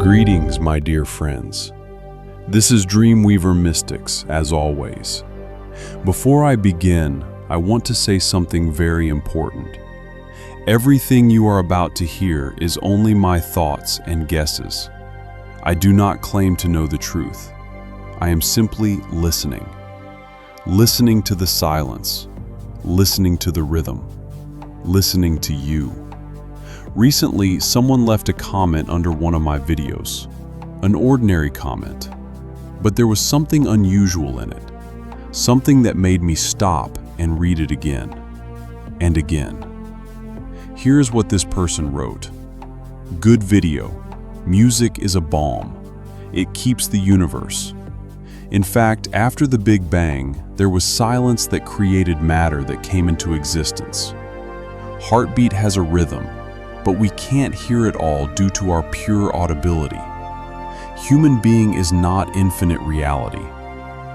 Greetings, my dear friends. This is Dreamweaver Mystics, as always. Before I begin, I want to say something very important. Everything you are about to hear is only my thoughts and guesses. I do not claim to know the truth. I am simply listening. Listening to the silence. Listening to the rhythm. Listening to you. Recently, someone left a comment under one of my videos. An ordinary comment. But there was something unusual in it. Something that made me stop and read it again. And again. Here's what this person wrote. Good video. Music is a balm. It keeps the universe. In fact, after the Big Bang, there was silence that created matter that came into existence. Heartbeat has a rhythm, but we can't hear it all due to our pure audibility. Human being is not infinite reality.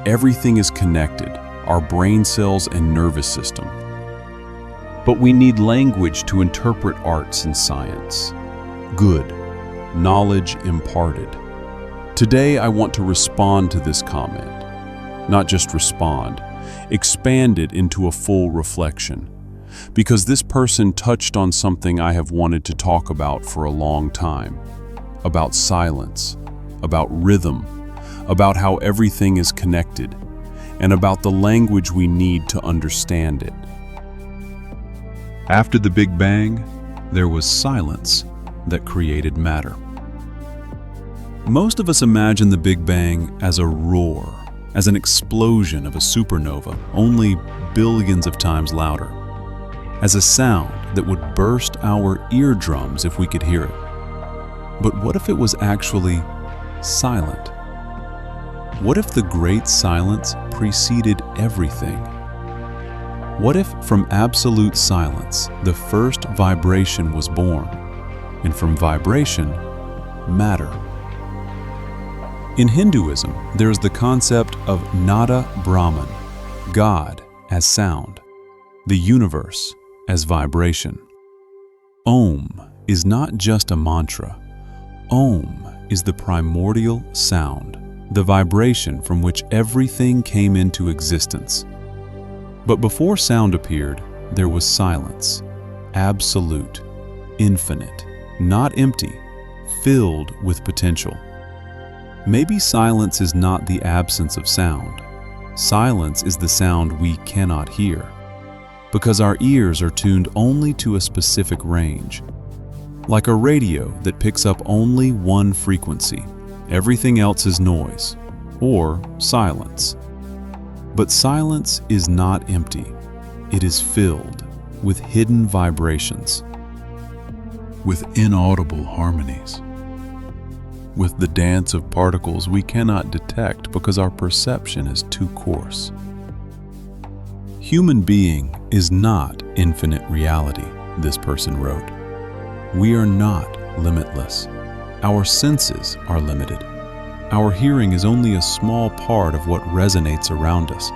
Everything is connected, our brain cells and nervous system. But we need language to interpret arts and science. Good, knowledge imparted. Today I want to respond to this comment. Not just respond, expand it into a full reflection. Because this person touched on something I have wanted to talk about for a long time. About silence, about rhythm, about how everything is connected, and about the language we need to understand it. After the Big Bang, there was silence that created matter. Most of us imagine the Big Bang as a roar, as an explosion of a supernova, only billions of times louder. As a sound that would burst our eardrums if we could hear it. But what if it was actually silent? What if the great silence preceded everything? What if from absolute silence, the first vibration was born, and from vibration, matter? In Hinduism, there is the concept of Nada Brahman, God as sound, the universe as vibration. Om is not just a mantra. Om is the primordial sound, the vibration from which everything came into existence. But before sound appeared, there was silence, absolute, infinite, not empty, filled with potential. Maybe silence is not the absence of sound. Silence is the sound we cannot hear. Because our ears are tuned only to a specific range. Like a radio that picks up only one frequency. Everything else is noise, or silence. But silence is not empty. It is filled with hidden vibrations, with inaudible harmonies, with the dance of particles we cannot detect because our perception is too coarse. Human being is not infinite reality, this person wrote. We are not limitless. Our senses are limited. Our hearing is only a small part of what resonates around us.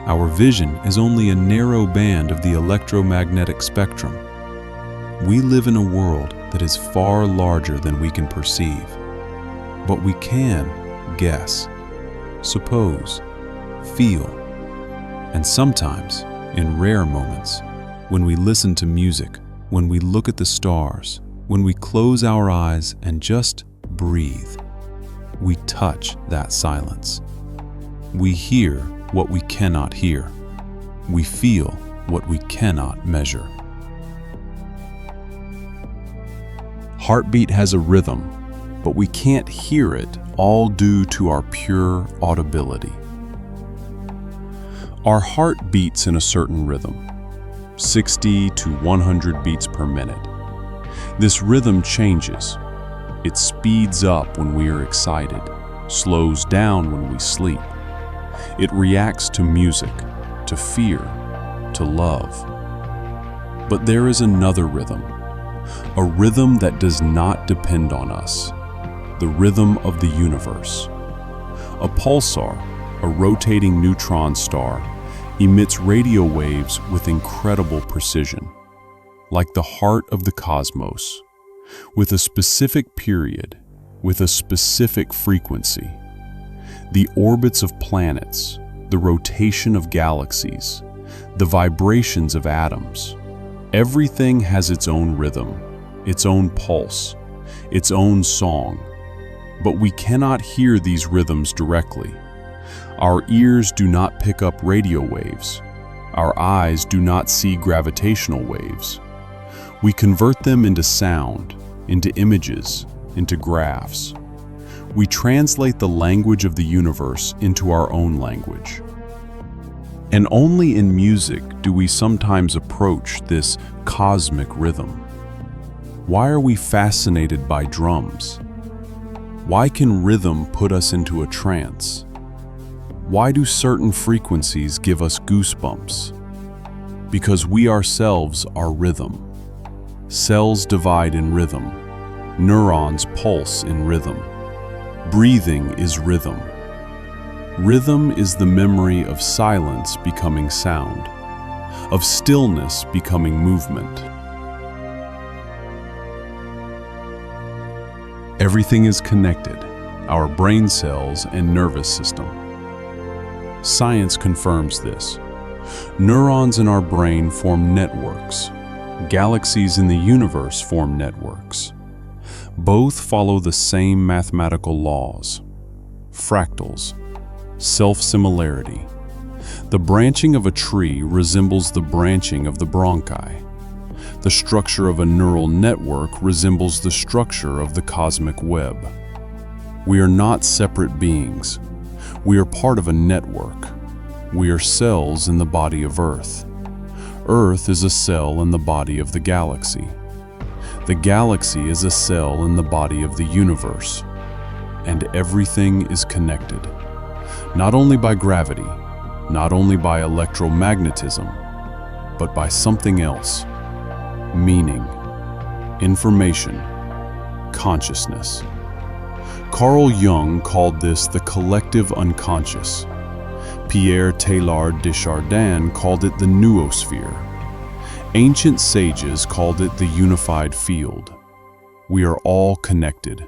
Our vision is only a narrow band of the electromagnetic spectrum. We live in a world that is far larger than we can perceive. But we can guess, suppose, feel, and sometimes, in rare moments, when we listen to music, when we look at the stars, when we close our eyes and just breathe, we touch that silence. We hear what we cannot hear. We feel what we cannot measure. Heartbeat has a rhythm, but we can't hear it, all due to our pure audibility. Our heart beats in a certain rhythm, 60 to 100 beats per minute. This rhythm changes. It speeds up when we are excited, slows down when we sleep. It reacts to music, to fear, to love. But there is another rhythm, a rhythm that does not depend on us, the rhythm of the universe. A pulsar, a rotating neutron star, emits radio waves with incredible precision, like the heart of the cosmos, with a specific period, with a specific frequency. The orbits of planets, the rotation of galaxies, the vibrations of atoms. Everything has its own rhythm, its own pulse, its own song. But we cannot hear these rhythms directly. Our ears do not pick up radio waves. Our eyes do not see gravitational waves. We convert them into sound, into images, into graphs. We translate the language of the universe into our own language. And only in music do we sometimes approach this cosmic rhythm. Why are we fascinated by drums? Why can rhythm put us into a trance? Why do certain frequencies give us goosebumps? Because we ourselves are rhythm. Cells divide in rhythm. Neurons pulse in rhythm. Breathing is rhythm. Rhythm is the memory of silence becoming sound, of stillness becoming movement. Everything is connected, our brain cells and nervous system. Science confirms this. Neurons in our brain form networks. Galaxies in the universe form networks. Both follow the same mathematical laws. Fractals, self-similarity. The branching of a tree resembles the branching of the bronchi. The structure of a neural network resembles the structure of the cosmic web. We are not separate beings. We are part of a network. We are cells in the body of Earth. Earth is a cell in the body of the galaxy. The galaxy is a cell in the body of the universe. And everything is connected, not only by gravity, not only by electromagnetism, but by something else: meaning, information, consciousness. Carl Jung called this the collective unconscious. Pierre Teilhard de Chardin called it the noosphere. Ancient sages called it the unified field. We are all connected.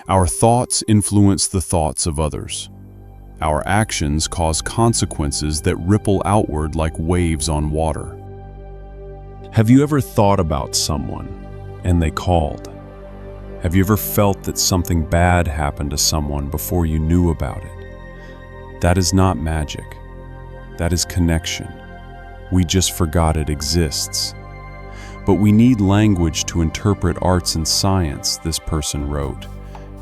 Our thoughts influence the thoughts of others. Our actions cause consequences that ripple outward like waves on water. Have you ever thought about someone and they called? Have you ever felt that something bad happened to someone before you knew about it? That is not magic. That is connection. We just forgot it exists. But we need language to interpret arts and science, this person wrote.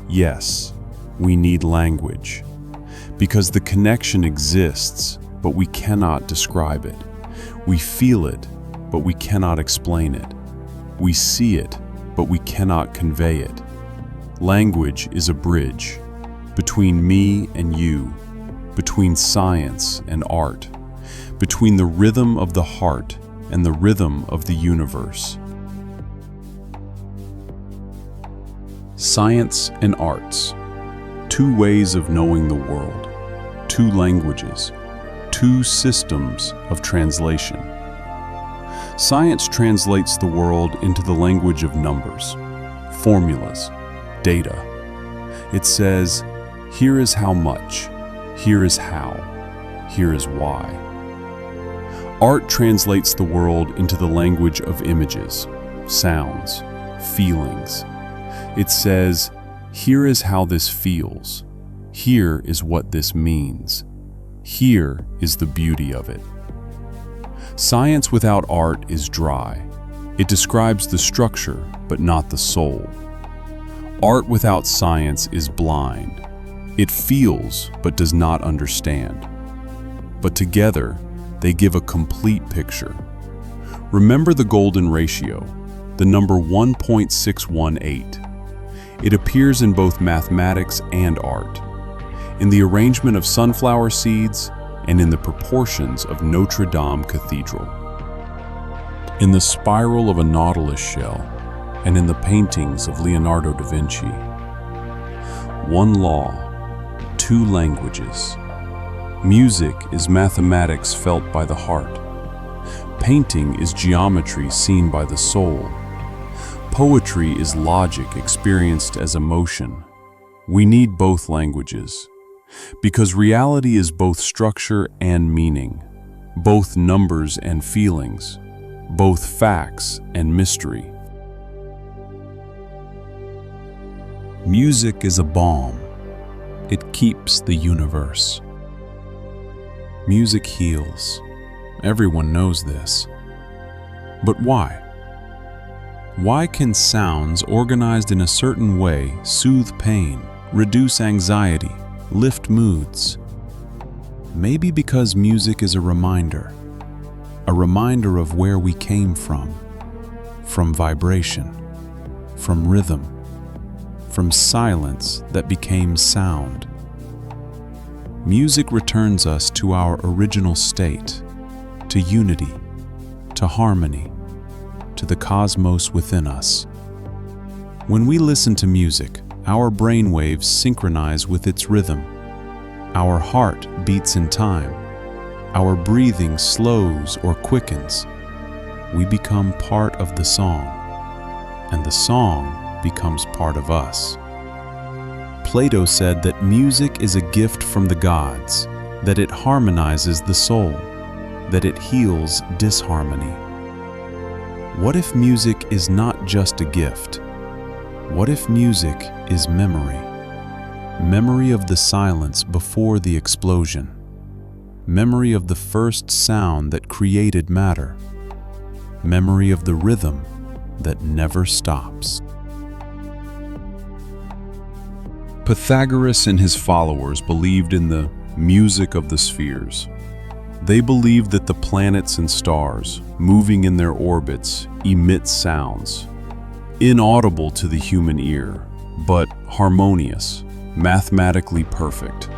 Yes, we need language. Because the connection exists, but we cannot describe it. We feel it, but we cannot explain it. We see it, but we cannot convey it. Language is a bridge between me and you, between science and art, between the rhythm of the heart and the rhythm of the universe. Science and arts, two ways of knowing the world, two languages, two systems of translation. Science translates the world into the language of numbers, formulas, data. It says, here is how much, here is how, here is why. Art translates the world into the language of images, sounds, feelings. It says, here is how this feels, here is what this means, here is the beauty of it. Science without art is dry. It describes the structure, but not the soul. Art without science is blind. It feels, but does not understand. But together, they give a complete picture. Remember the golden ratio, the number 1.618. It appears in both mathematics and art, in the arrangement of sunflower seeds and in the proportions of Notre Dame Cathedral, in the spiral of a nautilus shell, and in the paintings of Leonardo da Vinci. One law, two languages. Music is mathematics felt by the heart. Painting is geometry seen by the soul. Poetry is logic experienced as emotion, We need both languages, because reality is both structure and meaning, both numbers and feelings, both facts and mystery. Music is a balm. It keeps the universe. Music heals. Everyone knows this. But why? Why can sounds organized in a certain way soothe pain, reduce anxiety, lift moods? Maybe because music is a reminder of where we came from vibration, from rhythm, from silence that became sound. Music returns us to our original state, to unity, to harmony, to the cosmos within us. When we listen to music, our brainwaves synchronize with its rhythm. Our heart beats in time. Our breathing slows or quickens. We become part of the song, and the song becomes part of us. Plato said that music is a gift from the gods, that it harmonizes the soul, that it heals disharmony. What if music is not just a gift? What if music is memory? Memory of the silence before the explosion. Memory of the first sound that created matter. Memory of the rhythm that never stops. Pythagoras and his followers believed in the music of the spheres. They believed that the planets and stars, moving in their orbits, emit sounds, inaudible to the human ear, but harmonious, mathematically perfect.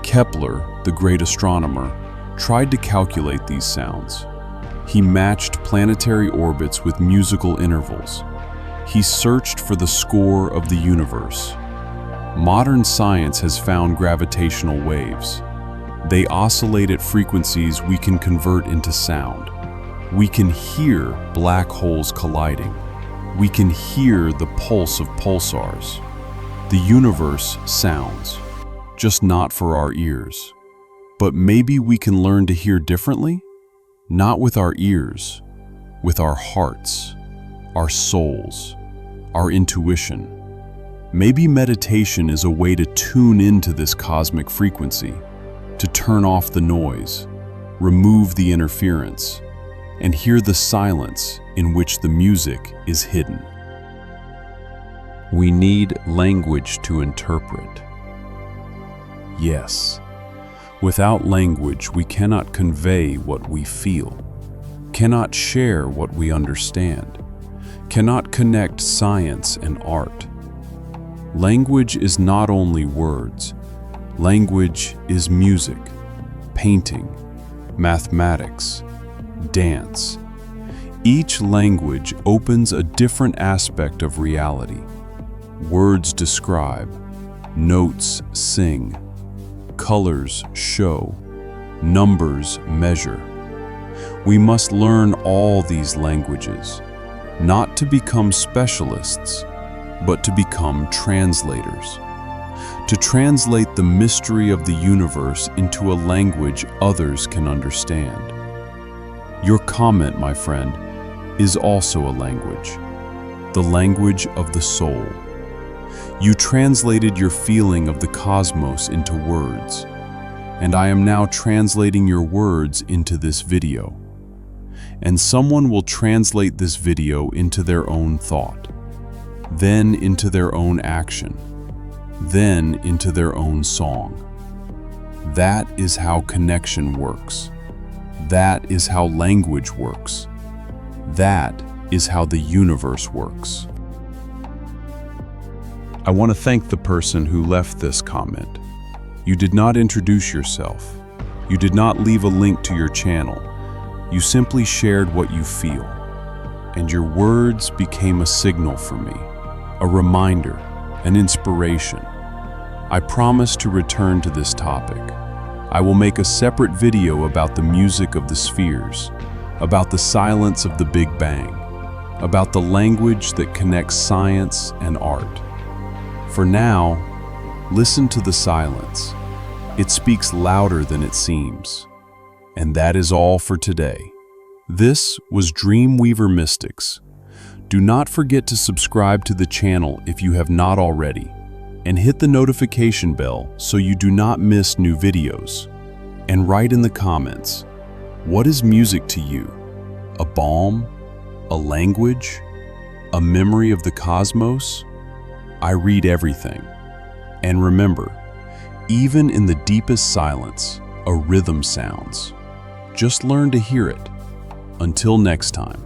Kepler, the great astronomer, tried to calculate these sounds. He matched planetary orbits with musical intervals. He searched for the score of the universe. Modern science has found gravitational waves. They oscillate at frequencies we can convert into sound. We can hear black holes colliding. We can hear the pulse of pulsars. The universe sounds, just not for our ears. But maybe we can learn to hear differently? Not with our ears, with our hearts, our souls, our intuition. Maybe meditation is a way to tune into this cosmic frequency, to turn off the noise, remove the interference, and hear the silence in which the music is hidden. We need language to interpret. Yes, without language we cannot convey what we feel, cannot share what we understand, cannot connect science and art. Language is not only words. Language is music, painting, mathematics, dance. Each language opens a different aspect of reality. Words describe, notes sing, colors show, numbers measure. We must learn all these languages, not to become specialists, but to become translators. To translate the mystery of the universe into a language others can understand. Your comment, my friend, is also a language, the language of the soul. You translated your feeling of the cosmos into words, and I am now translating your words into this video. And someone will translate this video into their own thought, then into their own action, then into their own song. That is how connection works. That is how language works. That is how the universe works. I want to thank the person who left this comment. You did not introduce yourself. You did not leave a link to your channel. You simply shared what you feel. And your words became a signal for me, a reminder, an inspiration. I promise to return to this topic. I will make a separate video about the music of the spheres, about the silence of the Big Bang, about the language that connects science and art. For now, Listen to the silence. It speaks louder than it seems. And that is all for today. This was Dreamweaver Mystics. Do not forget to subscribe to the channel if you have not already, and hit the notification bell so you do not miss new videos. And write in the comments, what is music to you? A balm? A language? A memory of the cosmos? I read everything. And remember, even in the deepest silence, a rhythm sounds. Just learn to hear it. Until next time.